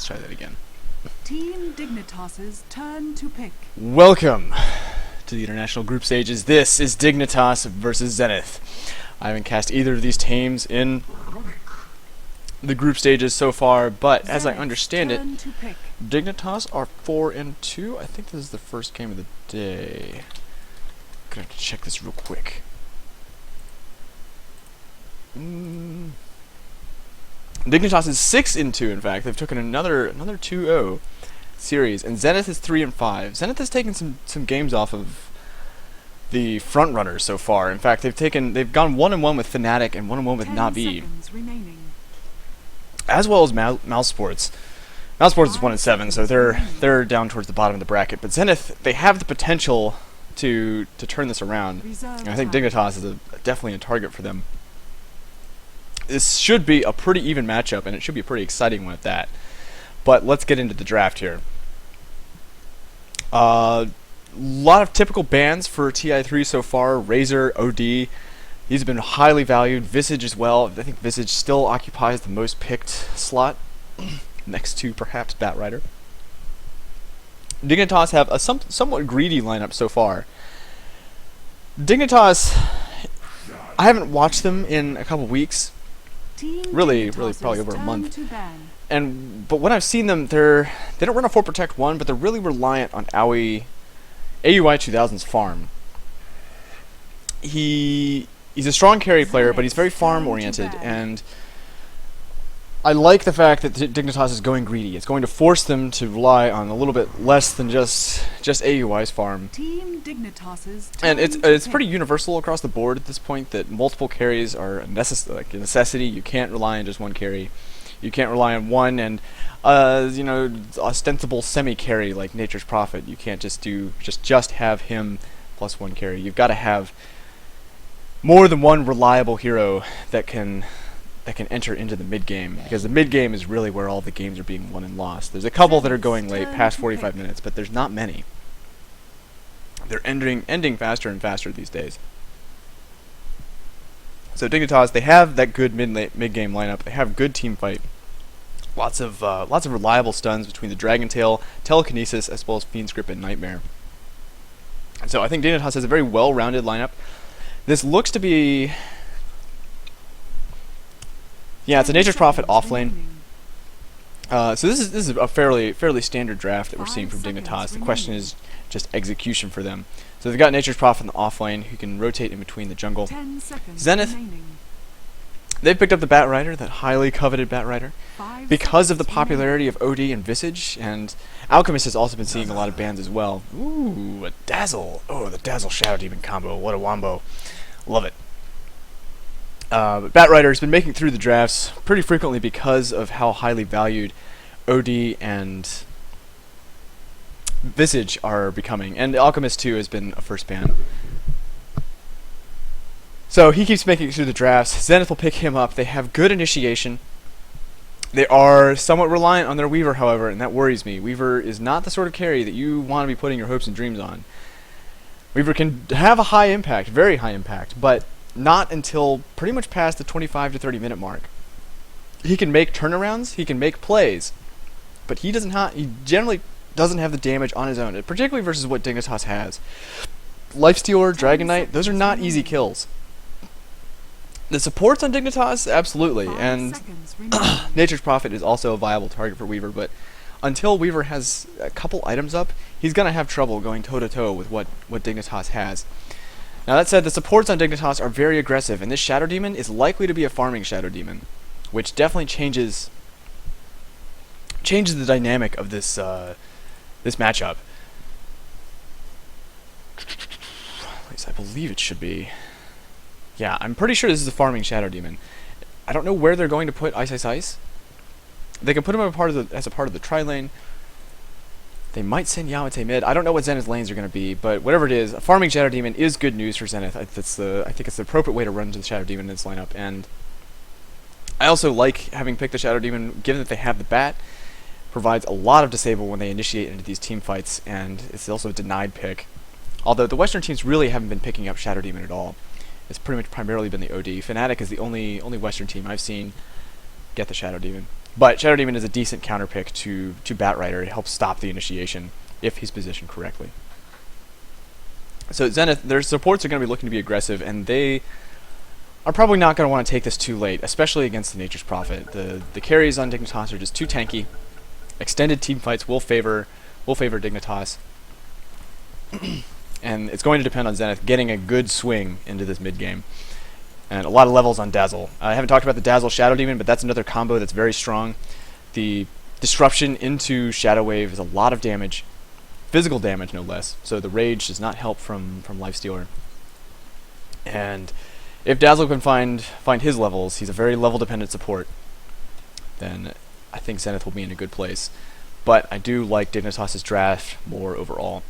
Let's try that again. Team Dignitas's turn to pick. Welcome to the international group stages. This is Dignitas versus Zenith. I haven't cast either of these teams in the group stages so far, but as I understand it, Dignitas are 4-2. I think this is the first game of the day. I'm gonna have to check this real quick. Dignitas is 6-2. In fact, they've taken another 2-0 series, and Zenith is 3-5. Zenith has taken some games off of the front runners so far. In fact, they've gone 1-1 with Fnatic and 1-1 with Navi, as well as Mousesports. Mousesports is 1-7, so they're down towards the bottom of the bracket. But Zenith, they have the potential to turn this around. And I think Dignitas is definitely a target for them. This should be a pretty even matchup, and it should be a pretty exciting one at that. But let's get into the draft here. A lot of typical bans for TI3 so far. Razor, OD, he's been highly valued. Visage as well. I think Visage still occupies the most picked slot, next to perhaps Batrider. Dignitas have a somewhat greedy lineup so far. Dignitas, I haven't watched them in a couple weeks. Really probably over a month. But when I've seen them, they don't run a 4 Protect 1, but they're really reliant on AUI 2000's farm. He's a strong carry player, but he's very farm oriented, and I like the fact that Dignitas is going greedy. It's going to force them to rely on a little bit less than just AUI's farm. Team Dignitas's And it's pretty universal across the board at this point that multiple carries are a necessity. You can't rely on just one carry. You can't rely on one and ostensible semi-carry like Nature's Prophet. You can't just have him plus one carry. You've got to have more than one reliable hero that can enter into the mid-game, because the mid-game is really where all the games are being won and lost. There's a couple that are going late, past 45 minutes, but there's not many. They're ending faster and faster these days. So Dignitas, they have that good mid-game lineup. They have good team fight. Lots of reliable stuns between the Dragon Tail, Telekinesis, as well as Fiend Script and Nightmare. So I think Dignitas has a very well-rounded lineup. This looks to be... Yeah, it's a Nature's Prophet offlane. So this is a fairly standard draft that we're seeing from Dignitas. The question is just execution for them. So they've got Nature's Prophet in the offlane, who can rotate in between the jungle. Zenith, they've picked up the Batrider, that highly coveted Batrider, because of the popularity of OD and Visage, and Alchemist has also been seeing a lot of bans as well. Ooh, a Dazzle. Oh, the Dazzle Shadow Demon combo. What a wombo. Love it. But Batrider has been making it through the drafts pretty frequently because of how highly valued OD and Visage are becoming, and Alchemist too has been a first ban. So he keeps making it through the drafts. Zenith will pick him up. They have good initiation. They are somewhat reliant on their Weaver, however, and that worries me. Weaver is not the sort of carry that you want to be putting your hopes and dreams on. Weaver can have a high impact, very high impact, but not until pretty much past the 25 to 30 minute mark. He can make turnarounds, he can make plays, but he generally doesn't have the damage on his own, particularly versus what Dignitas has. Lifestealer, Dragon Knight, those are not easy kills. The supports on Dignitas, absolutely, and Nature's Prophet is also a viable target for Weaver, but until Weaver has a couple items up, he's going to have trouble going toe-to-toe with what Dignitas has. Now that said, the supports on Dignitas are very aggressive, and this Shadow Demon is likely to be a farming Shadow Demon, which definitely changes the dynamic of this this matchup. At least I believe it should be. Yeah, I'm pretty sure this is a farming Shadow Demon. I don't know where they're going to put Ice Ice Ice. They can put him as a part of the tri-lane. They might send Yamate mid. I don't know what Zenith's lanes are going to be, but whatever it is, a farming Shadow Demon is good news for Zenith. I think it's the appropriate way to run into the Shadow Demon in this lineup, and I also like having picked the Shadow Demon, given that they have the Bat. Provides a lot of disable when they initiate into these team fights, and it's also a denied pick. Although the Western teams really haven't been picking up Shadow Demon at all. It's pretty much primarily been the OD. Fnatic is the only Western team I've seen get the Shadow Demon. But Shadow Demon is a decent counter pick to Batrider. It helps stop the initiation if he's positioned correctly. So Zenith, their supports are going to be looking to be aggressive, and they are probably not going to want to take this too late, especially against the Nature's Prophet. The carries on Dignitas are just too tanky. Extended team fights will favor Dignitas. And it's going to depend on Zenith getting a good swing into this mid game. And a lot of levels on Dazzle. I haven't talked about the Dazzle Shadow Demon, but that's another combo that's very strong. The disruption into Shadow Wave is a lot of damage. Physical damage, no less. So the Rage does not help from Lifestealer. And if Dazzle can find his levels, he's a very level-dependent support, then I think Zenith will be in a good place. But I do like Dignitas' draft more overall.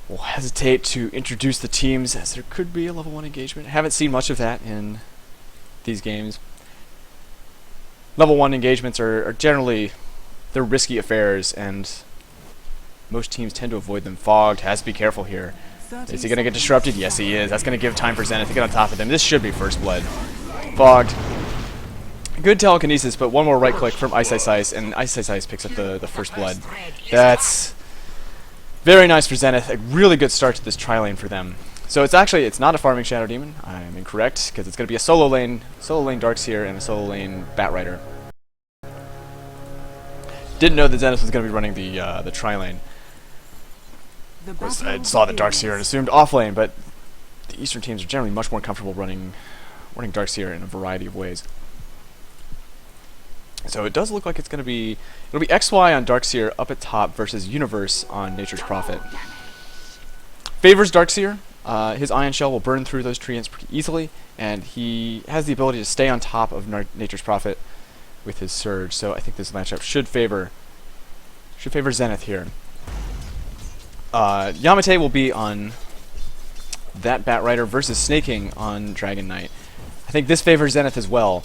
We'll hesitate to introduce the teams, as there could be a level 1 engagement. I haven't seen much of that in these games. Level 1 engagements are generally, they're risky affairs, and most teams tend to avoid them. Fogged has to be careful here. Is he going to get disrupted? Yes, he is. That's going to give time for Zenith to get on top of them. This should be first blood. Fogged. Good telekinesis, but one more right click from Ice Ice Ice, and Ice Ice Ice picks up the first blood. That's very nice for Zenith. A really good start to this tri-lane for them. So it's not a farming Shadow Demon. I'm incorrect, because it's going to be a solo lane Darkseer and a solo lane Batrider. Didn't know that Zenith was going to be running the tri-lane. I saw the Darkseer and assumed off lane, but the Eastern teams are generally much more comfortable running Darkseer in a variety of ways. So it does look like it'll be XY on Darkseer up at top versus Universe on Nature's Prophet. Favors Darkseer. His Ion Shell will burn through those treants pretty easily, and he has the ability to stay on top of Nature's Prophet with his Surge. So I think this matchup should favor Zenith here. Yamate will be on that Batrider versus Snaking on Dragon Knight. I think this favors Zenith as well.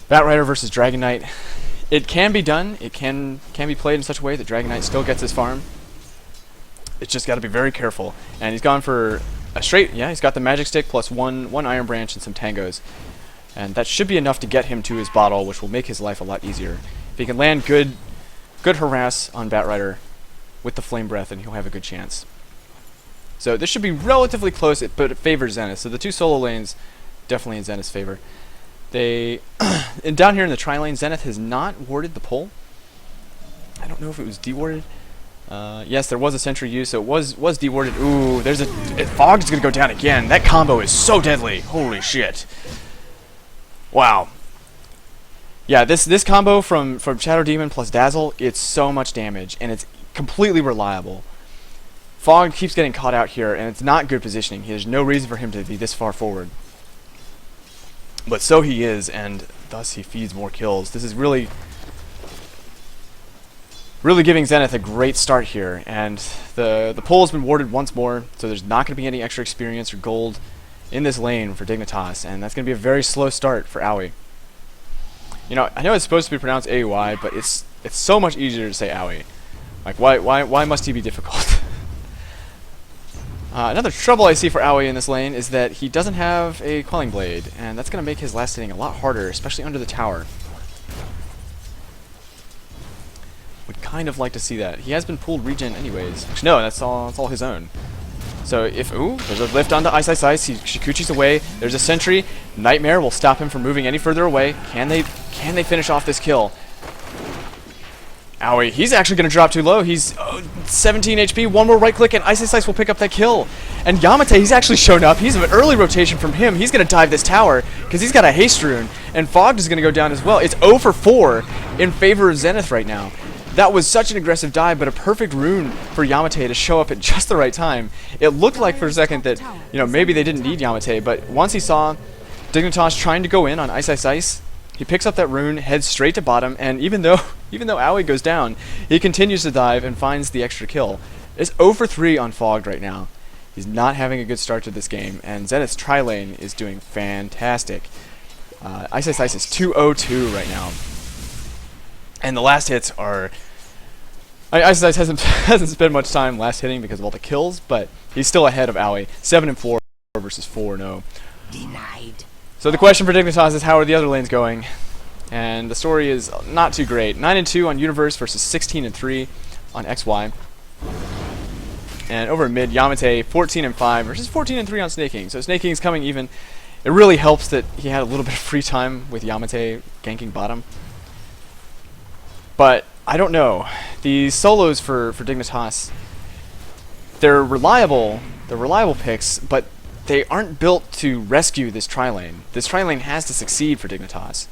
Batrider versus Dragon Knight. It can be done. It can be played in such a way that Dragon Knight still gets his farm. It's just got to be very careful. And he's gone for a straight, he's got the Magic Stick plus one Iron Branch and some Tangos. And that should be enough to get him to his bottle, which will make his life a lot easier. If he can land good harass on Batrider with the Flame Breath, and he'll have a good chance. So this should be relatively close, but it favors Zenith. So the two solo lanes definitely in Zenith's favor. And down here in the tri-lane, Zenith has not warded the pull. I don't know if it was dewarded. Yes, there was a sentry used, so it was dewarded. Ooh, Fogged's gonna go down again. That combo is so deadly. Holy shit. Wow. Yeah, this combo from Shadow Demon plus Dazzle, it's so much damage, and it's completely reliable. Fogged keeps getting caught out here, and it's not good positioning. There's no reason for him to be this far forward. But so he is, and thus he feeds more kills. This is really giving Zenith a great start here, and the pull has been warded once more, so there's not going to be any extra experience or gold in this lane for Dignitas, and that's going to be a very slow start for Owie. You know, I know it's supposed to be pronounced AUI, but it's so much easier to say Owie. Like, why must he be difficult? Another trouble I see for Owie in this lane is that he doesn't have a Quelling Blade, and that's going to make his last hitting a lot harder, especially under the tower. Would kind of like to see that. He has been pulled regen anyways. Actually, no, that's all his own. So there's a lift onto Ice Ice Ice. Shikuchi's away. There's a sentry. Nightmare will stop him from moving any further away. Can they finish off this kill? Owie, he's actually going to drop too low. He's 17 HP, one more right click, and Ice Ice Ice will pick up that kill. And Yamate, he's actually shown up. He's an early rotation from him. He's going to dive this tower because he's got a haste rune. And Fogged is going to go down as well. It's 0 for 4 in favor of Zenith right now. That was such an aggressive dive, but a perfect rune for Yamate to show up at just the right time. It looked like for a second that, maybe they didn't need Yamate, but once he saw Dignitas trying to go in on Ice Ice Ice, he picks up that rune, heads straight to bottom, and even though Owie goes down, he continues to dive and finds the extra kill. It's 0 for 3 on Fogged right now. He's not having a good start to this game, and Zenith's tri-lane is doing fantastic. Ice Ice Ice is 2-0-2 right now. And the last hits are... Ice Ice hasn't spent much time last hitting because of all the kills, but he's still ahead of Owie. 7-4 versus 4-0. Denied. So the question for Dignitas is, how are the other lanes going? And the story is not too great. 9-2 on Universe versus 16-3 on XY. And over in mid, Yamate 14-5 versus 14-3 on Snaking. So Snaking's coming even. It really helps that he had a little bit of free time with Yamate ganking bottom. But I don't know. These solos for Dignitas, they're reliable picks, but they aren't built to rescue this tri-lane. This tri-lane has to succeed for Dignitas.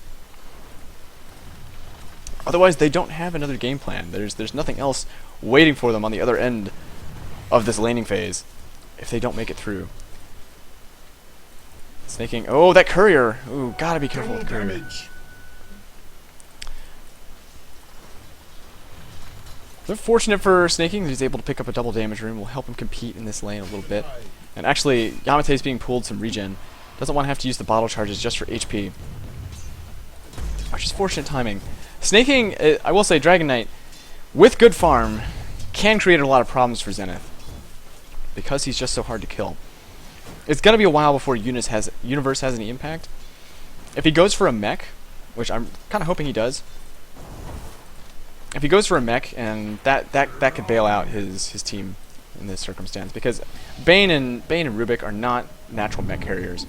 Otherwise, they don't have another game plan. There's nothing else waiting for them on the other end of this laning phase if they don't make it through. Snaking. Oh, that courier! Ooh, gotta be careful with the courier. They're fortunate for Snaking that he's able to pick up a double damage rune. Will help him compete in this lane a little bit. And actually, Yamate's being pulled some regen. Doesn't want to have to use the bottle charges just for HP. Which is fortunate timing. Snaking, I will say, Dragon Knight, with good farm, can create a lot of problems for Zenith. Because he's just so hard to kill. It's going to be a while before Universe has any impact. If he goes for a mech, which I'm kind of hoping he does. If he goes for a mech, and that could bail out his team in this circumstance, because Bane and Rubik are not natural mech carriers.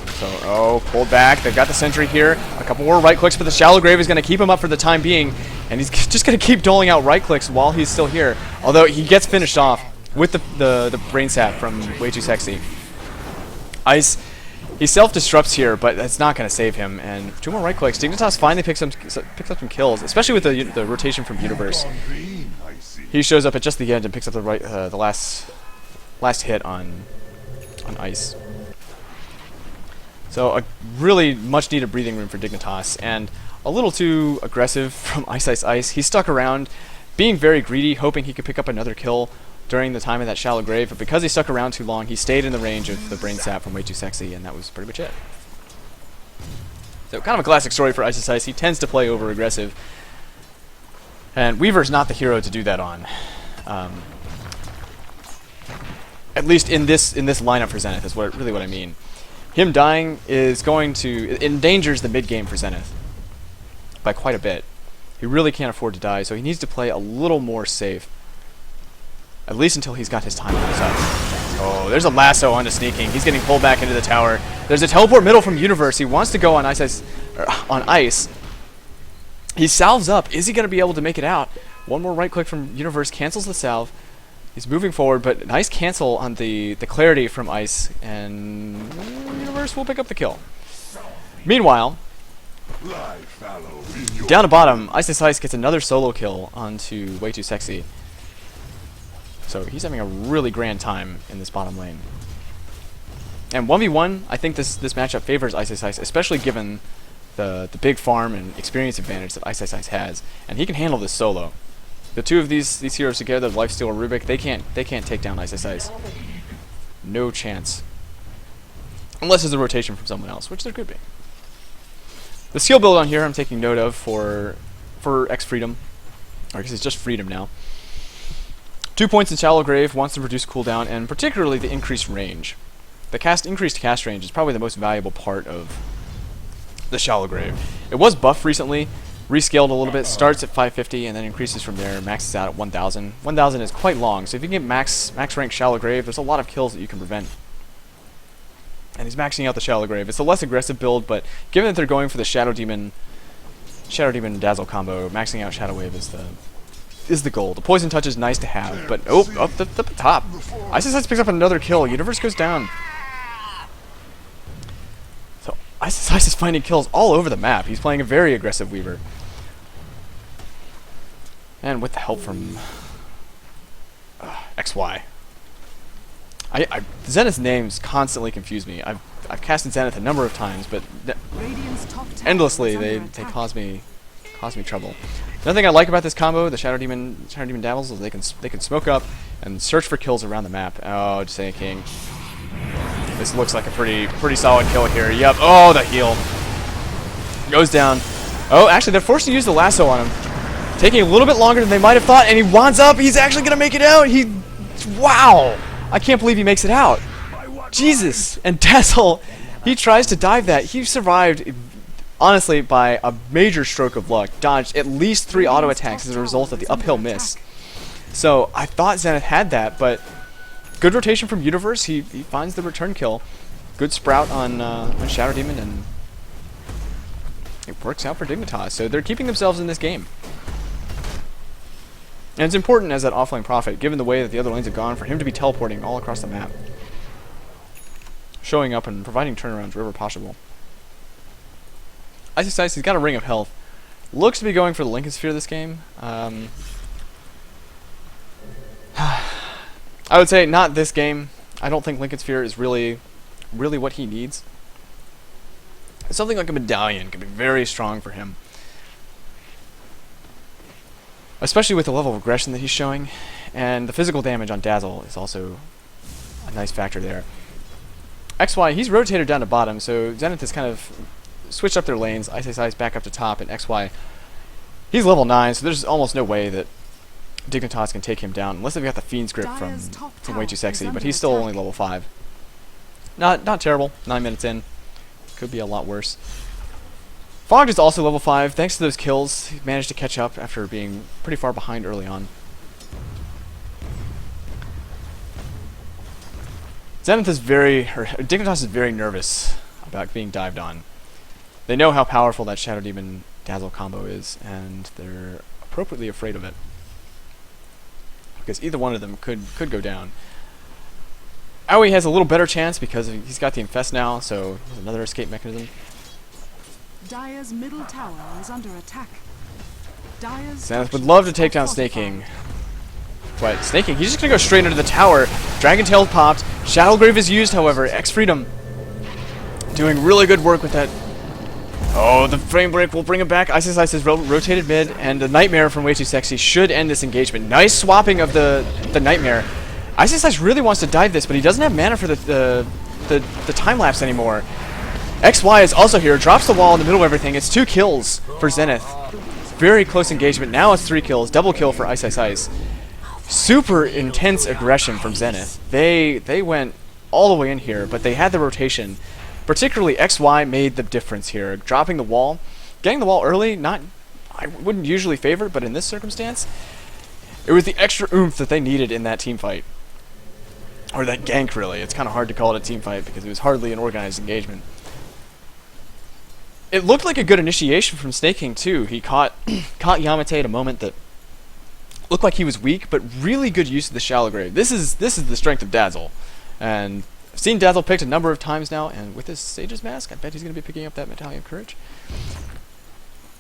So, oh, pulled back. They've got the sentry here. A couple more right clicks, but the shallow grave is going to keep him up for the time being, and he's just going to keep doling out right clicks while he's still here. Although he gets finished off with the brain sap from Way Too Sexy. Ice. He self-destructs here, but that's not going to save him. And 2 more right clicks. Dignitas finally picks up some kills, especially with the rotation from Universe. He shows up at just the end and picks up the last hit on Ice. So a really much-needed breathing room for Dignitas, and a little too aggressive from Ice. He stuck around, being very greedy, hoping he could pick up another kill during the time of that shallow grave, but because he stuck around too long, he stayed in the range of the brain sap from Way Too Sexy, and that was pretty much it. So kind of a classic story for Ice. He tends to play over-aggressive, and Weaver's not the hero to do that on. At least in this lineup for Zenith is really what I mean. Him dying is going to... It endangers the mid-game for Zenith by quite a bit. He really can't afford to die, so he needs to play a little more safe. At least until he's got his time on his side. Oh, there's a lasso onto Sneaking. He's getting pulled back into the tower. There's a teleport middle from Universe. He wants to go on ice. He salves up. Is he going to be able to make it out? One more right click from Universe cancels the salve. He's moving forward, but nice cancel on the clarity from Ice, and Universe will pick up the kill. Meanwhile, down to bottom, Ice gets another solo kill onto Way Too Sexy. So he's having a really grand time in this bottom lane. And 1v1, I think this matchup favors Ice, especially given the big farm and experience advantage that Ice has, and he can handle this solo. The two of these heroes together, Lifesteal or Rubik, they can't take down Ice. No chance. Unless there's a rotation from someone else, which there could be. The skill build on here I'm taking note of for X Freedom. Or I guess it's just Freedom now. 2 points in Shallow Grave, wants to reduce cooldown, and particularly the increased range. The increased cast range is probably the most valuable part of the Shallow Grave. It was buffed recently, rescaled a little bit, starts at 550 and then increases from there, maxes out at 1000. 1000 is quite long, so if you can get max rank Shallow Grave, there's a lot of kills that you can prevent. And he's maxing out the Shallow Grave. It's a less aggressive build, but given that they're going for the Shadow Demon Dazzle combo, maxing out Shadow Wave is the goal. The Poison Touch is nice to have, but up the top. Ice picks up another kill. Universe goes down. So Ice is finding kills all over the map. He's playing a very aggressive Weaver. And with the help from XY. Zenith's names constantly confuse me. I've casted Zenith a number of times, but endlessly they cause me trouble. Another thing I like about this combo, the Shadow Demon Dabbles, is they can smoke up and search for kills around the map. Oh, just saying, King. This looks like a pretty solid kill here. Yep. Oh, the heal goes down. Oh, actually, they're forced to use the lasso on him, taking a little bit longer than they might have thought. And he wands up. He's actually gonna make it out. Wow! I can't believe he makes it out. Jesus! And Dazzle He tries to dive that. He survived, honestly, by a major stroke of luck. Dodged at least 3 auto attacks as a result of the uphill miss. So I thought Zenith had that, but good rotation from Universe. He finds the return kill. Good sprout on Shadow Demon, and it works out for Dignitas. So they're keeping themselves in this game. And it's important as that offlane prophet, given the way that the other lanes have gone, for him to be teleporting all across the map. Showing up and providing turnarounds wherever possible. Ice Ice, he's got a Ring of Health. Looks to be going for the Lincoln Sphere this game. I would say not this game. I don't think Lincoln Sphere is really what he needs. Something like a medallion could be very strong for him. Especially with the level of aggression that he's showing. And the physical damage on Dazzle is also a nice factor there. XY, he's rotated down to bottom, so Zenith has kind of switched up their lanes. Ice Ice back up to top, and XY, he's level 9, so there's almost no way that Dignitas can take him down, unless they've got the Fiend's Grip from Way Too Sexy, but he's still only level 5. Not terrible, 9 minutes in. Could be a lot worse. Fogged is also level 5, thanks to those kills. He managed to catch up after being pretty far behind early on. Dignitas is very nervous about being dived on. They know how powerful that Shadow Demon Dazzle combo is, and they're appropriately afraid of it. Because either one of them could go down. Aoi has a little better chance because he's got the Infest now, so there's another escape mechanism. Dire's middle tower is under attack. Zenith would love to take down Snaking. But Snaking, he's just gonna go straight into the tower. Dragon Tail popped. Shadowgrave is used, however. X-Freedom doing really good work with that. Oh, the frame break will bring him back. Ice Ice has rotated mid, and the Nightmare from Way Too Sexy should end this engagement. Nice swapping of the Nightmare. Ice Ice really wants to dive this, but he doesn't have mana for the time lapse anymore. XY is also here, drops the wall in the middle of everything. It's 2 kills for Zenith. Very close engagement. Now it's 3 kills, double kill for Ice Ice. Super intense aggression from Zenith. They went all the way in here, but they had the rotation. Particularly XY made the difference here. Dropping the wall. Getting the wall early, I wouldn't usually favor it, but in this circumstance, it was the extra oomph that they needed in that team fight. Or that gank, really. It's kind of hard to call it a team fight because it was hardly an organized engagement. It looked like a good initiation from Snaking, too. He caught Yamate at a moment that looked like he was weak, but really good use of the Shallow Grave. This is the strength of Dazzle. And I've seen Dazzle picked a number of times now, and with his Sage's Mask, I bet he's going to be picking up that Medallion of Courage.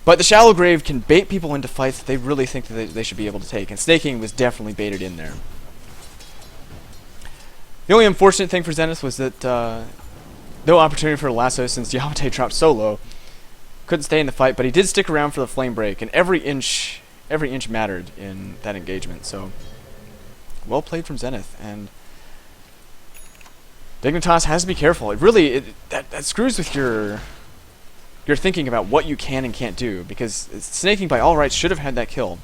But the Shallow Grave can bait people into fights that they really think that they should be able to take, and Snaking was definitely baited in there. The only unfortunate thing for Zenith was that no opportunity for a lasso since Yamate dropped so low. Couldn't stay in the fight, but he did stick around for the flame break, and every inch mattered in that engagement. So, well played from Zenith, and Dignitas has to be careful. That screws with your thinking about what you can and can't do, because Snaking by all rights should have had that kill.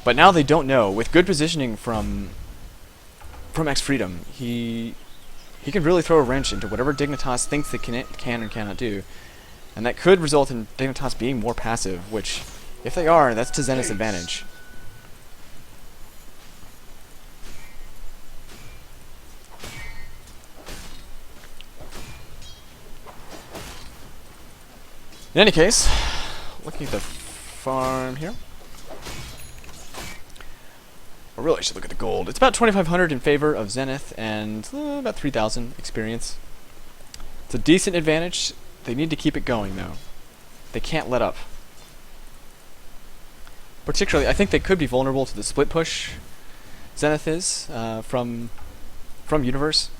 But now they don't know. With good positioning from X-Freedom, he can really throw a wrench into whatever Dignitas thinks they can and cannot do. And that could result in Dignitas being more passive, which, if they are, that's to Zenith's advantage. In any case, looking at the farm here. I really should look at the gold. It's about 2,500 in favor of Zenith and about 3,000 experience. It's a decent advantage. They need to keep it going, though. They can't let up. Particularly, I think they could be vulnerable to the split push Zenith is from Universe.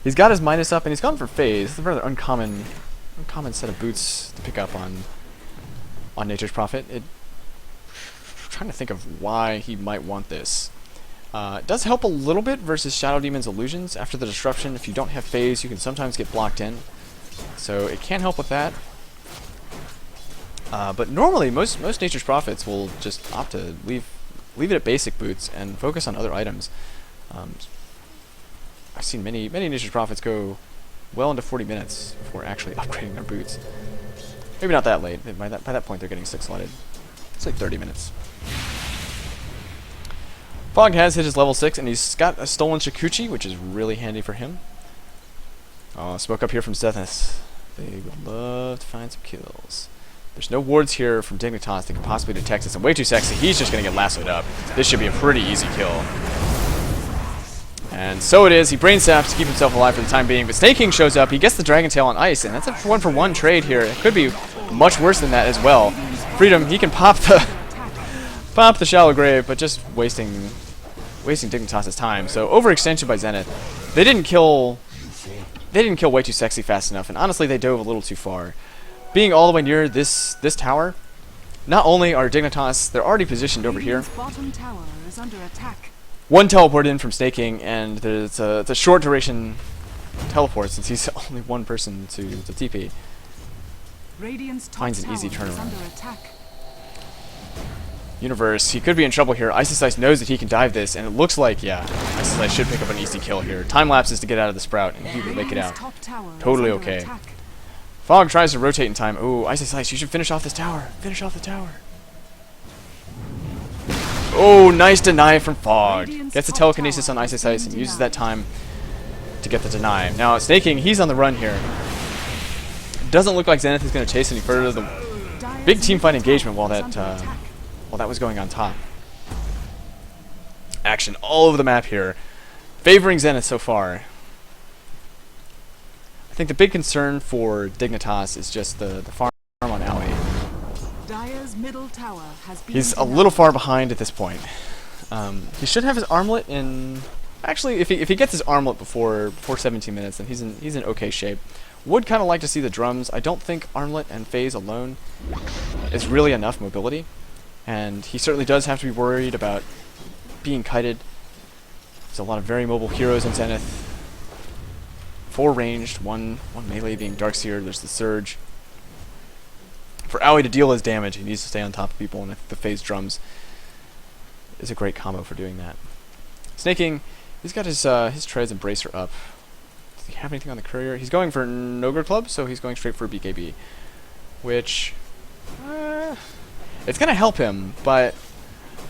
He's got his minus up, and he's gone for phase. It's a rather uncommon set of boots to pick up on Nature's Prophet. I'm trying to think of why he might want this. It does help a little bit versus Shadow Demon's illusions. After the disruption, if you don't have phase, you can sometimes get blocked in. So it can help with that. But normally, most Nature's Prophets will just opt to leave it at basic boots and focus on other items. I've seen many Nature's Prophets go well into 40 minutes before actually upgrading their boots. Maybe not that late. By that point, they're getting 6-slotted. It's like 30 minutes. Fog has hit his level 6, and he's got a stolen Shikuchi, which is really handy for him. Smoke up here from Zenith. They would love to find some kills. There's no wards here from Dignitas that can possibly detect this. And way too sexy. He's just going to get lassoed up. This should be a pretty easy kill. And so it is. He brain saps to keep himself alive for the time being. But Snake King shows up. He gets the Dragon Tail on ice. And that's a 1-for-1 trade here. It could be much worse than that as well. Freedom, he can pop the Shallow Grave, but just wasting Dignitas' time. So overextension by Zenith. They didn't kill way too sexy fast enough. And honestly, they dove a little too far. Being all the way near this tower, not only are Dignitas, they're already positioned over here. Bottom tower is under attack. One teleport in from Snake King, and it's a short duration teleport since he's only one person to TP. Radiant's top Finds an easy tower is turnaround. under attack. Universe, he could be in trouble here. Ice Ice knows that he can dive this, and it looks like, yeah, Ice Ice should pick up an easy kill here. Time lapses to get out of the Sprout, and he would make it out. Top tower is Totally under okay. attack. Fog tries to rotate in time. Ooh, Ice Ice, you should finish off this tower. Finish off the tower. Oh, nice deny from Fog. Gets the telekinesis on Ice Ice and uses that time to get the deny. Now, Snake King, he's on the run here. Doesn't look like Zenith is going to chase any further. The big team fight engagement while that was going on top. Action all over the map here, favoring Zenith so far. I think the big concern for Dignitas is just the farm on Aoi. Dire's middle tower has been He's a little far behind at this point. He should have his armlet in. Actually, if he gets his armlet before 17 minutes, then he's in okay shape. Would kind of like to see the drums. I don't think armlet and phase alone is really enough mobility, and he certainly does have to be worried about being kited. There's a lot of very mobile heroes in Zenith. 4 ranged, one melee being Darkseer. There's the Surge. For Aoi to deal his damage, he needs to stay on top of people, and the phase drums is a great combo for doing that. Snake King, he's got his treads and bracer up. Does he have anything on the courier? He's going for Nogre Club, so he's going straight for BKB, which it's gonna help him, but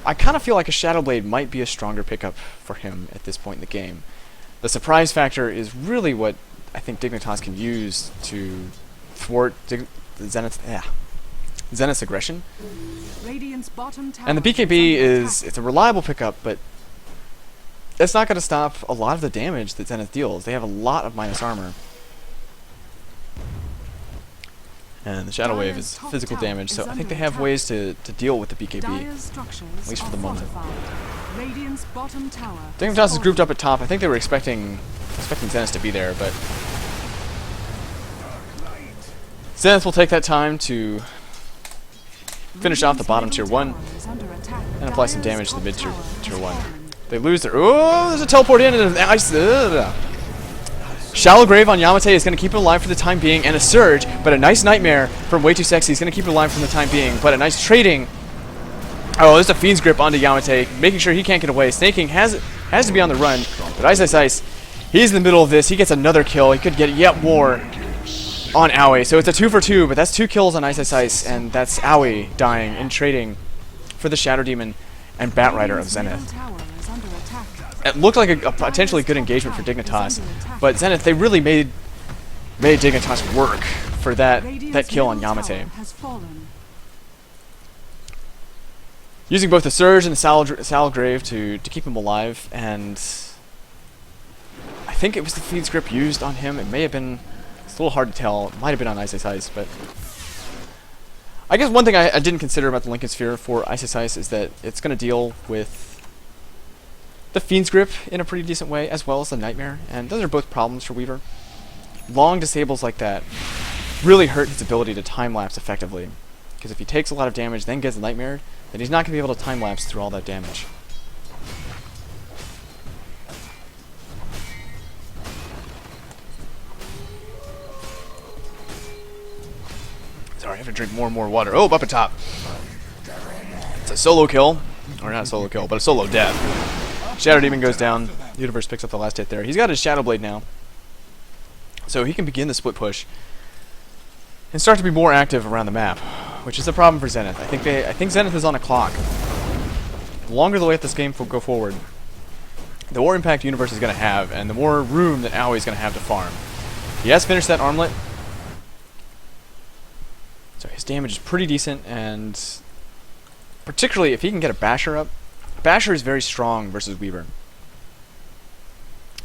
I kind of feel like a Shadow Blade might be a stronger pickup for him at this point in the game. The surprise factor is really what I think Dignitas can use to thwart Zenith's aggression. Radiant's bottom tower And the BKB it's a reliable pickup, but it's not going to stop a lot of the damage that Zenith deals. They have a lot of minus armor. And the Shadow Wave is physical damage, so I think they have ways to deal with the BKB, at least for the moment. Dignitas is grouped up at top. I think they were expecting Zenith to be there, but Zenith will take that time to finish off the bottom tier 1 and apply some damage to the mid tier 1. They lose their... Oh, there's a teleport in and ice. Shallow Grave on Yamate is going to keep it alive for the time being, and a Surge, but a nice Nightmare from Way Too Sexy is going to keep it alive for the time being, but a nice trading. Oh, there's a Fiend's Grip onto Yamate, making sure he can't get away. Snake King has to be on the run, but Ice, he's in the middle of this. He gets another kill. He could get yet more on Aoi. So it's a 2 for 2, but that's 2 kills on Ice, and that's Aoi dying and trading for the Shadow Demon and Batrider of Zenith. It looked like a potentially good engagement for Dignitas, but Zenith, they really made Dignitas work for that kill on Yamate. Using both the Surge and the Sallow Grave to keep him alive, and I think it was the Fiend's Grip used on him. It may have been, it's a little hard to tell. It might have been on Ice, but I guess one thing I didn't consider about the Lincoln Sphere for Ice is that it's going to deal with the Fiend's Grip in a pretty decent way, as well as the Nightmare, and those are both problems for Weaver. Long disables like that really hurt his ability to time-lapse effectively, because if he takes a lot of damage then gets Nightmared, then he's not going to be able to time-lapse through all that damage. Sorry, I have to drink more and more water. Oh, up at top. It's a solo kill. Or not a solo kill, but a solo death. Shadow Demon goes down. Universe picks up the last hit there. He's got his Shadow Blade now, so he can begin the split push and start to be more active around the map, which is a problem for Zenith. I think Zenith is on a clock. The longer they let this game go forward, the more impact Universe is going to have, and the more room that Aoi is going to have to farm. He has finished that armlet, so his damage is pretty decent, and particularly if he can get a Basher up. Basher is very strong versus Weaver.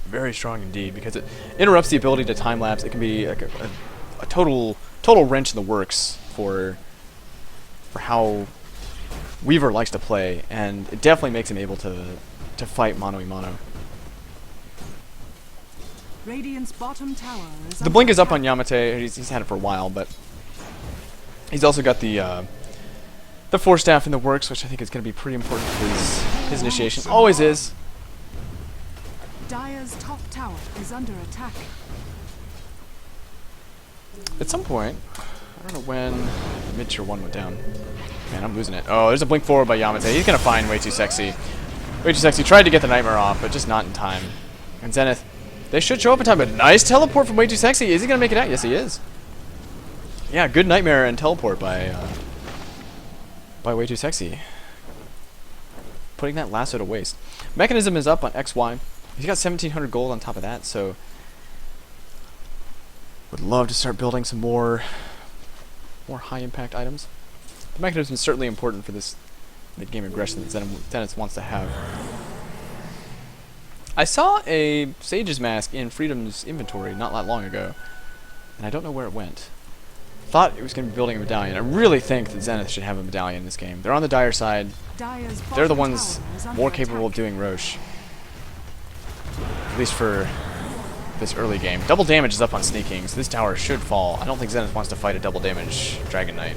Very strong indeed, because it interrupts the ability to time-lapse. It can be like a total wrench in the works for how Weaver likes to play, and it definitely makes him able to fight mano-a-mano. Radiant's bottom tower is The blink is up on Yamate. He's had it for a while, but he's also got the Force Staff in the works, which I think is going to be pretty important for his initiation. Always is. Dire's top tower is under attack. At some point, I don't know when mid tier 1 went down. Man, I'm losing it. Oh, there's a blink forward by Yamate. He's going to find Way Too Sexy. Way Too Sexy tried to get the Nightmare off, but just not in time. And Zenith, they should show up in time, but nice teleport from Way Too Sexy. Is he going to make it out? Yes, he is. Yeah, good Nightmare and teleport by Way Too Sexy. Putting that lasso to waste. Mechanism is up on XY. He's got 1,700 gold on top of that, so would love to start building some more high impact items. The mechanism is certainly important for this mid-game aggression that Zenith wants to have. I saw a Sage's Mask in Freedom's inventory not that long ago, and I don't know where it went. Thought it was going to be building a medallion. I really think that Zenith should have a medallion in this game. They're on the Dire side. They're the ones more capable of doing Roche. At least for this early game. Double damage is up on sneaking, so this tower should fall. I don't think Zenith wants to fight a double damage Dragon Knight.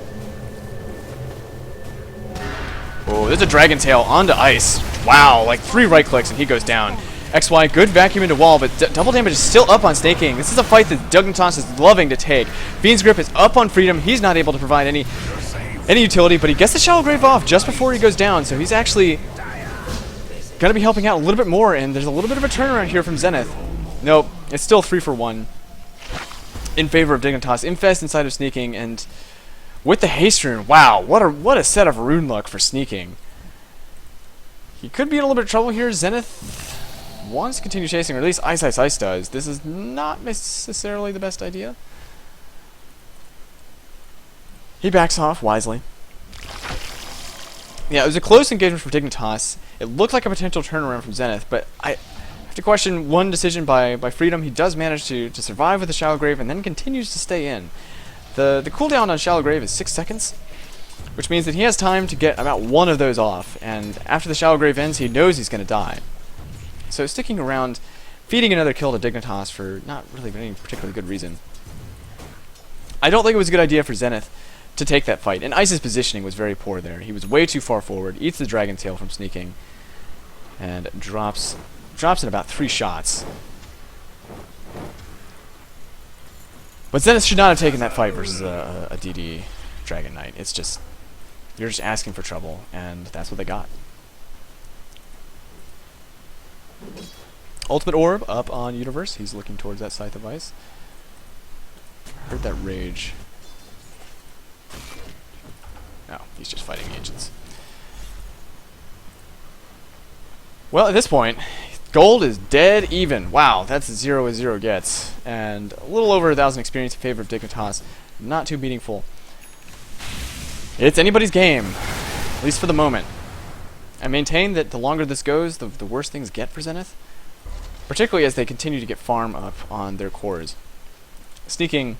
Oh, there's a Dragon Tail onto ice. Wow, like 3 right clicks and he goes down. XY, good vacuum into wall, but double damage is still up on staking. This is a fight that dignitas is loving to take. Fiend's Grip is up on Freedom. He's not able to provide any utility, but he gets the Shallow Grave off just before he goes down, so he's actually going to be helping out a little bit more, and there's a little bit of a turnaround here from Zenith. Nope, it's still 3 for 1 in favor of Dignitas. Infest inside of sneaking, and with the haste rune, wow, what a set of rune luck for sneaking. He could be in a little bit of trouble here. Zenith wants to continue chasing, or at least Ice Ice Ice does. This is not necessarily the best idea. He backs off wisely. Yeah, it was a close engagement for Dignitas. It looked like a potential turnaround from Zenith, but I have to question one decision by Freedom. He does manage to survive with the Shallow Grave and then continues to stay in. The cooldown on Shallow Grave is 6 seconds, which means that he has time to get about 1 of those off, and after the Shallow Grave ends, he knows he's going to die. So sticking around, feeding another kill to Dignitas for not really any particularly good reason. I don't think it was a good idea for Zenith to take that fight, and Ice's positioning was very poor there. He was way too far forward, eats the Dragon Tail from sneaking, and drops in about 3 shots. But Zenith should not have taken that fight versus a DD Dragon Knight. It's just, you're just asking for trouble, and that's what they got. Ultimate Orb up on Universe. He's looking towards that Scythe of Ice. Heard that rage. No, he's just fighting the Ancients. Well, at this point, gold is dead even. Wow, that's 0 as 0 gets. And a little over 1,000 experience in favor of Dignitas. Not too meaningful. It's anybody's game, at least for the moment. I maintain that the longer this goes, the worse things get for Zenith. Particularly as they continue to get farm up on their cores. Sneaking.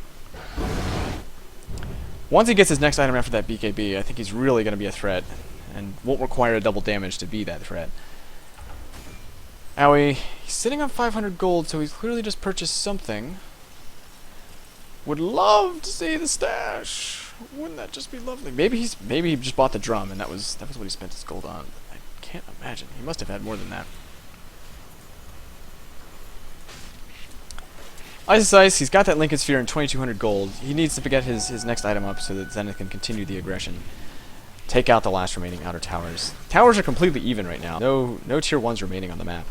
Once he gets his next item after that BKB, I think he's really going to be a threat. And won't require a double damage to be that threat. Aoi, he's sitting on 500 gold, so he's clearly just purchased something. Would love to see the stash. Wouldn't that just be lovely? Maybe he just bought the drum, and that was what he spent his gold on. I can't imagine. He must have had more than that. Ice Ice, he's got that Lincoln Sphere and 2,200 gold. He needs to get his next item up so that Zenith can continue the aggression. Take out the last remaining outer towers. Towers are completely even right now. No tier 1s remaining on the map.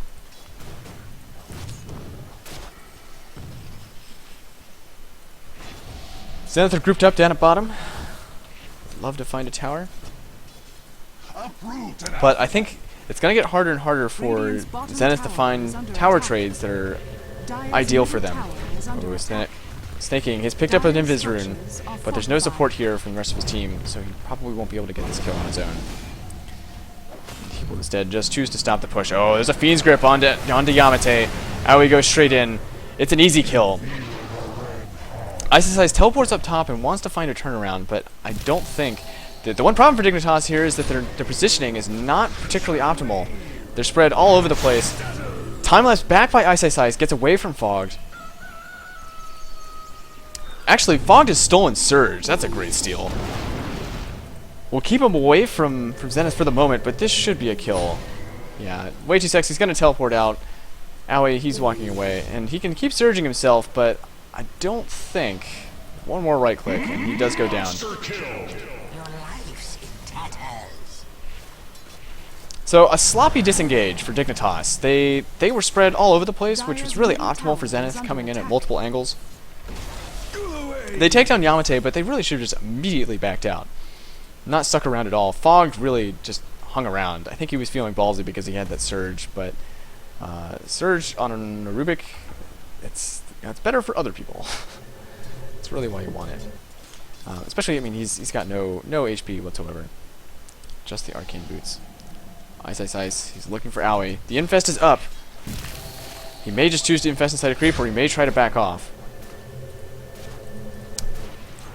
Zenith are grouped up down at bottom. Love to find a tower. But I think it's going to get harder and harder for Zenith to find tower trades that are ideal for them. Oh, Snaking. He's picked up an Invis rune, but there's no support here from the rest of his team, so he probably won't be able to get this kill on his own. He will instead just choose to stop the push. Oh, there's a Fiend's Grip onto Yamate. Aoi goes straight in. It's an easy kill. Ice teleports up top and wants to find a turnaround, but I don't think... The one problem for Dignitas here is that their positioning is not particularly optimal. They're spread all over the place. Time-lapse back by Ice gets away from Fogged. Actually, Fogged has stolen Surge. That's a great steal. We'll keep him away from Zenith for the moment, but this should be a kill. Yeah, way too sexy. He's going to teleport out. Aoi, he's walking away. And he can keep surging himself, but I don't think... One more right click, and he does go down. So, a sloppy disengage for Dignitas. They were spread all over the place, which was really optimal for Zenith, coming in at multiple angles. They take down Yamate, but they really should have just immediately backed out. Not stuck around at all. Fogged really just hung around. I think he was feeling ballsy because he had that Surge, but Surge on a Rubik, it's better for other people. That's really why you want it. Especially, I mean, he's got no HP whatsoever. Just the Arcane Boots. Ice. He's looking for Aoi. The Infest is up. He may just choose to infest inside a creep, or he may try to back off.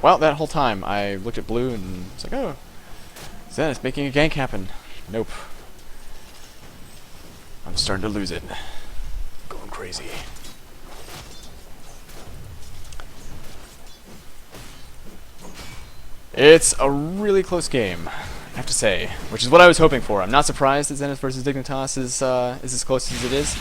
Well, that whole time, I looked at blue and it's like, oh, Zenith making a gank happen. Nope. I'm starting to lose it. Going crazy. It's a really close game, I have to say, which is what I was hoping for. I'm not surprised that Zenith versus Dignitas is as close as it is.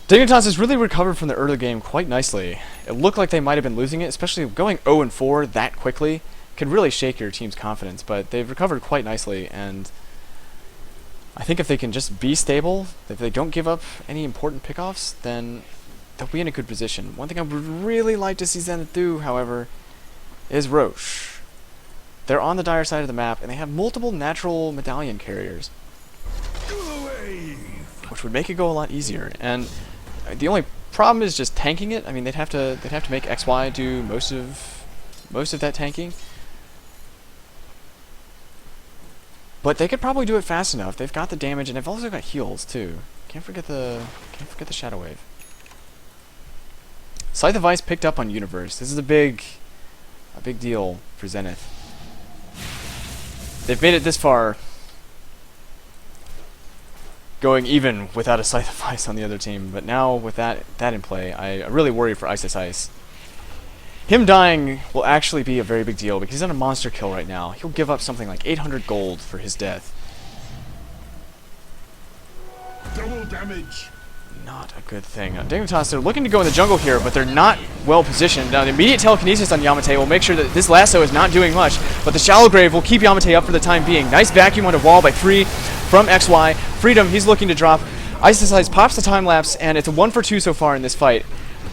Dignitas has really recovered from the early game quite nicely. It looked like they might have been losing it, especially going 0-4 that quickly can really shake your team's confidence, but they've recovered quite nicely, and I think if they can just be stable, if they don't give up any important pickoffs, then they'll be in a good position. One thing I would really like to see Zenith do, however, is Roche. They're on the dire side of the map, and they have multiple natural medallion carriers, which would make it go a lot easier. And the only problem is just tanking it. I mean, they'd have to make XY do most of that tanking. But they could probably do it fast enough. They've got the damage, and they've also got heals too. Can't forget the Shadow Wave. Scythe of Ice picked up on Universe. This is a big deal for Zenith. They've made it this far, going even without a Scythe of Ice on the other team. But now with that in play, I really worry for Ice. Him dying will actually be a very big deal because he's on a monster kill right now. He'll give up something like 800 gold for his death. Double damage. Not a good thing. Dignitas, they're looking to go in the jungle here, but they're not well positioned. Now, the immediate telekinesis on Yamate will make sure that this lasso is not doing much, but the Shallow Grave will keep Yamate up for the time being. Nice vacuum on a wall by 3 from XY. Freedom, he's looking to drop. Ice pops the time lapse, and it's a 1-for-2 so far in this fight.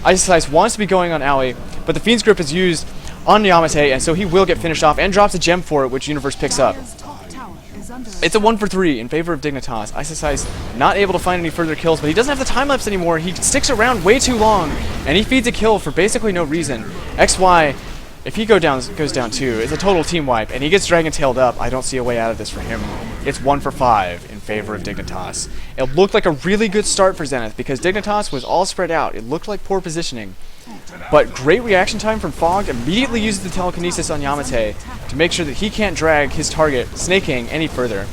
Ice wants to be going on Aoi, but the Fiend's Grip is used on Yamate, and so he will get finished off and drops a gem for it, which Universe picks up. It's a 1-for-3 in favor of Dignitas. Ice not able to find any further kills, but he doesn't have the time lapse anymore. He sticks around way too long, and he feeds a kill for basically no reason. XY, if he goes down too, it's a total team wipe, and he gets Dragon Tailed up. I don't see a way out of this for him. It's 1-for-5 in favor of Dignitas. It looked like a really good start for Zenith because Dignitas was all spread out. It looked like poor positioning. But great reaction time from Fog. Immediately uses the telekinesis on Yamate to make sure that he can't drag his target, Snaking, any further.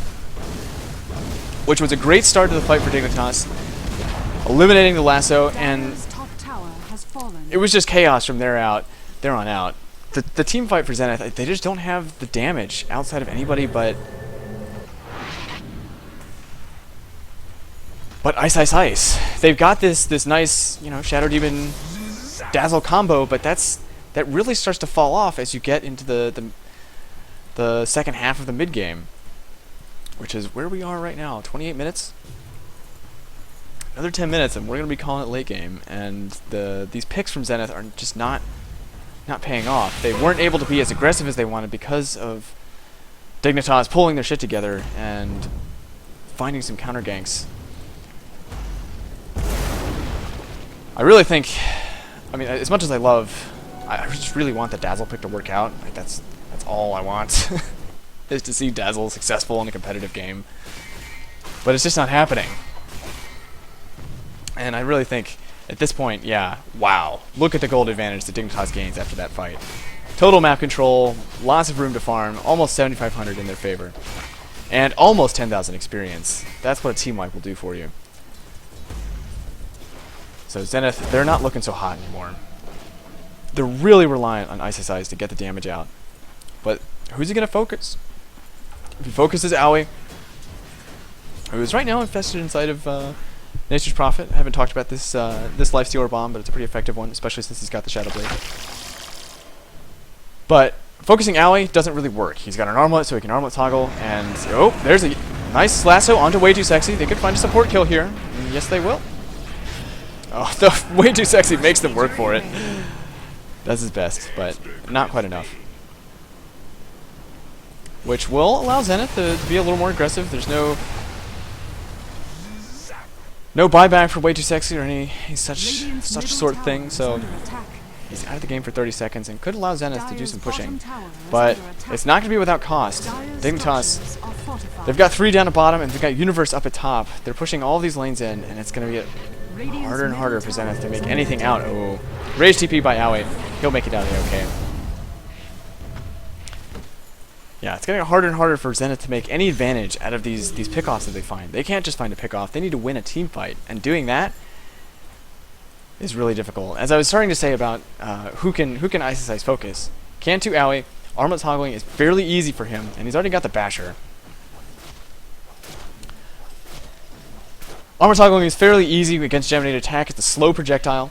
Which was a great start to the fight for Dignitas. Eliminating the lasso, and it was just chaos from there on out. The team fight for Zenith, they just don't have the damage outside of anybody but Ice. They've got this nice, Shadow Demon Dazzle combo, but that really starts to fall off as you get into the second half of the mid game, which is where we are right now. 28 minutes. Another 10 minutes, and we're going to be calling it late game. And these picks from Zenith are just not paying off. They weren't able to be as aggressive as they wanted because of Dignitas pulling their shit together and finding some counter ganks. I really think, I mean, as much as I just really want the Dazzle pick to work out. Like that's all I want, is to see Dazzle successful in a competitive game. But it's just not happening. And I really think, at this point, yeah, wow. Look at the gold advantage that Dignitas gains after that fight. Total map control, lots of room to farm, almost 7,500 in their favor. And almost 10,000 experience. That's what a team wipe will do for you. So Zenith, they're not looking so hot anymore. They're really reliant on Ice Ice to get the damage out. But who's he going to focus? If he focuses Owie, who is right now infested inside of Nature's Prophet. I haven't talked about this this Lifestealer bomb, but it's a pretty effective one, especially since he's got the Shadow Blade. But focusing Owie doesn't really work. He's got an armlet, so he can armlet toggle, and oh, there's a nice lasso onto Way Too Sexy. They could find a support kill here. And yes, they will. Oh, the Way Too Sexy makes them work for it. Does his best, but not quite enough. Which will allow Zenith to be a little more aggressive. There's no buyback for Way Too Sexy or any such sort of thing, so he's out of the game for 30 seconds and could allow Zenith to do some pushing. But it's not going to be without cost. Dignitas, they've got 3 down at bottom and they've got Universe up at top. They're pushing all these lanes in, and it's going to get harder and harder for Zenith to make anything out. Oh, Rage TP by Owie. He'll make it out okay. Yeah, it's getting harder and harder for Zenith to make any advantage out of these pickoffs that they find. They can't just find a pickoff. They need to win a team fight, and doing that is really difficult. As I was starting to say about who can Ice Ice focus. Can to Owie. Armlet toggling is fairly easy for him, and he's already got the Basher. Armor toggling is fairly easy against Geminated attack. It's a slow projectile,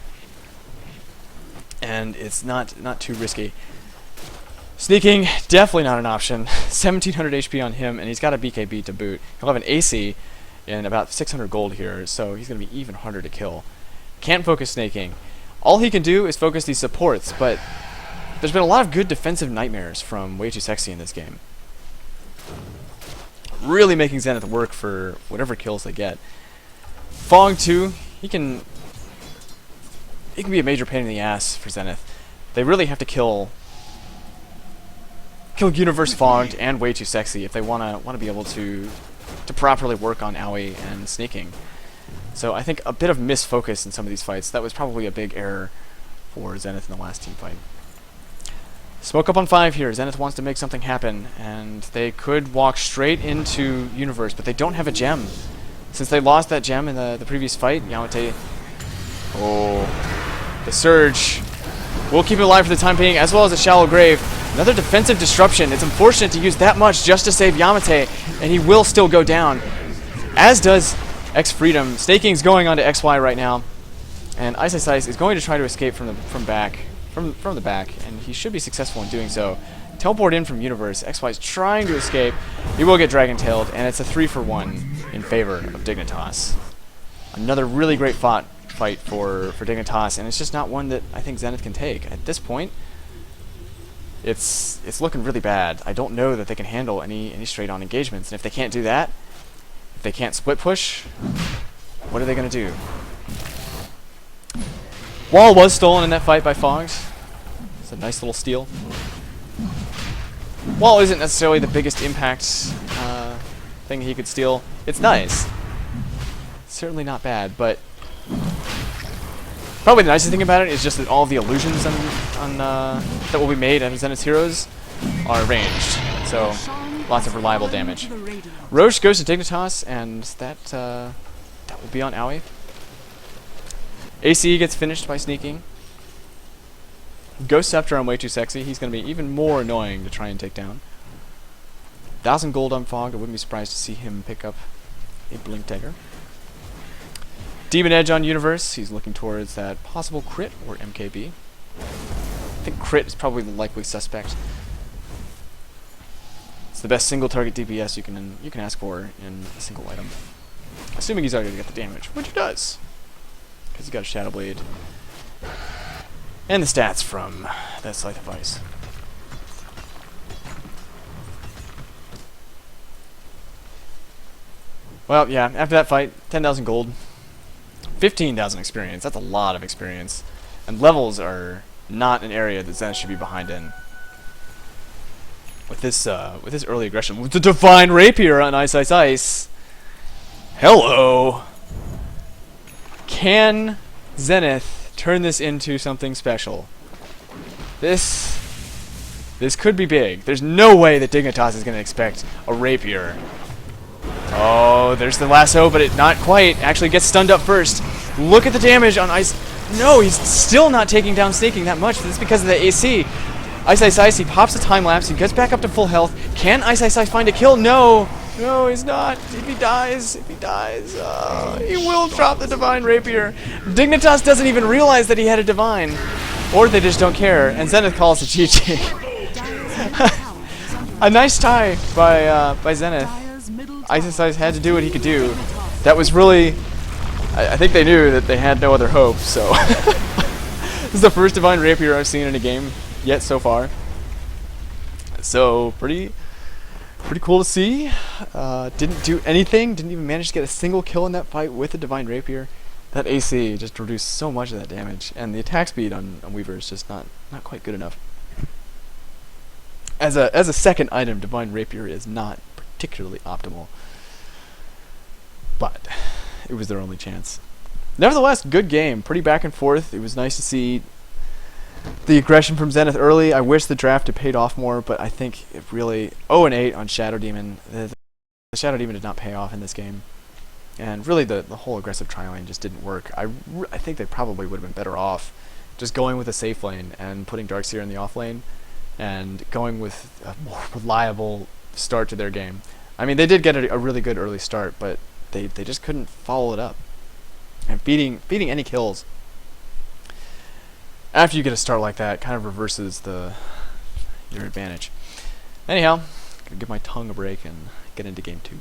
and it's not too risky. Sneaking, definitely not an option. 1700 HP on him, and he's got a BKB to boot. He'll have an AC and about 600 gold here, so he's going to be even harder to kill. Can't focus snaking. All he can do is focus these supports, but there's been a lot of good defensive nightmares from Way Too Sexy in this game. Really making Zenith work for whatever kills they get. Fog too, he can be a major pain in the ass for Zenith. They really have to kill Universe Fogged and Way Too Sexy if they wanna be able to properly work on Owie and sneaking. So I think a bit of misfocus in some of these fights. That was probably a big error for Zenith in the last team fight. Smoke up on 5 here. Zenith wants to make something happen, and they could walk straight into Universe, but they don't have a gem. Since they lost that gem in the previous fight, Yamate... Oh, the Surge will keep it alive for the time being, as well as a Shallow Grave. Another defensive disruption. It's unfortunate to use that much just to save Yamate, and he will still go down, as does X Freedom. Staking's going on to XY right now, and Ice Ice is going to try to escape from the back, and he should be successful in doing so. Teleport in from Universe. XY is trying to escape. He will get Dragon-tailed, and it's a 3-for-1 in favor of Dignitas. Another really great fight for Dignitas, and it's just not one that I think Zenith can take. At this point, it's looking really bad. I don't know that they can handle any straight-on engagements, and if they can't do that, if they can't split push, what are they going to do? Wall was stolen in that fight by Fogged. It's a nice little steal. Wall isn't necessarily the biggest impact thing he could steal. It's nice. It's certainly not bad, but probably the nicest thing about it is just that all of the illusions that will be made out of Zenith's heroes are ranged. So lots of reliable damage. Roche goes to Dignitas, and that will be on Owie. ACE gets finished by sneaking. Ghost Scepter on Way Too Sexy. He's going to be even more annoying to try and take down. 1,000 gold on Fog. I wouldn't be surprised to see him pick up a Blink Dagger. Demon Edge on Universe. He's looking towards that possible crit or MKB. I think crit is probably the likely suspect. It's the best single target DPS you can ask for in a single item. Assuming he's already going to get the damage, which he does. Because he's got a Shadow Blade. And the stats from that Scythe of Ice. Well, yeah, after that fight, 10,000 gold. 15,000 experience. That's a lot of experience. And levels are not an area that Zenith should be behind in. With this early aggression, with the Divine Rapier on Ice Ice Ice. Hello! Can Zenith turn this into something special? This could be big. There's no way that Dignitas is going to expect a Rapier. Oh, there's the lasso, but it not quite. Actually gets stunned up first. Look at the damage on Ice. No, he's still not taking down Sneaking that much. This is because of the AC. Ice Ice Ice, he pops a time lapse, he gets back up to full health. Can Ice Ice Ice find a kill? No! No, he's not. If he dies, he will drop the Divine Rapier. Dignitas doesn't even realize that he had a Divine. Or they just don't care, and Zenith calls it GG. A nice tie by Zenith. Ice Ice Ice had to do what he could do. That was really... I think they knew that they had no other hope, so... This is the first Divine Rapier I've seen in a game yet so far. So, pretty cool to see. Didn't do anything, didn't even manage to get a single kill in that fight with the Divine Rapier. That AC just reduced so much of that damage, and the attack speed on Weaver is just not quite good enough. As a second item, Divine Rapier is not particularly optimal, but it was their only chance. Nevertheless, good game, pretty back and forth. It was nice to see the aggression from Zenith early. I wish the draft had paid off more, but I think it really 0-8 on Shadow Demon. The Shadow Demon did not pay off in this game, and really the whole aggressive tri lane just didn't work. I think they probably would have been better off just going with a safe lane and putting Darkseer in the off lane and going with a more reliable start to their game. I mean, they did get a really good early start, but they just couldn't follow it up. And beating any kills after you get a start like that kind of reverses your advantage. Anyhow, gonna give my tongue a break and get into game 2.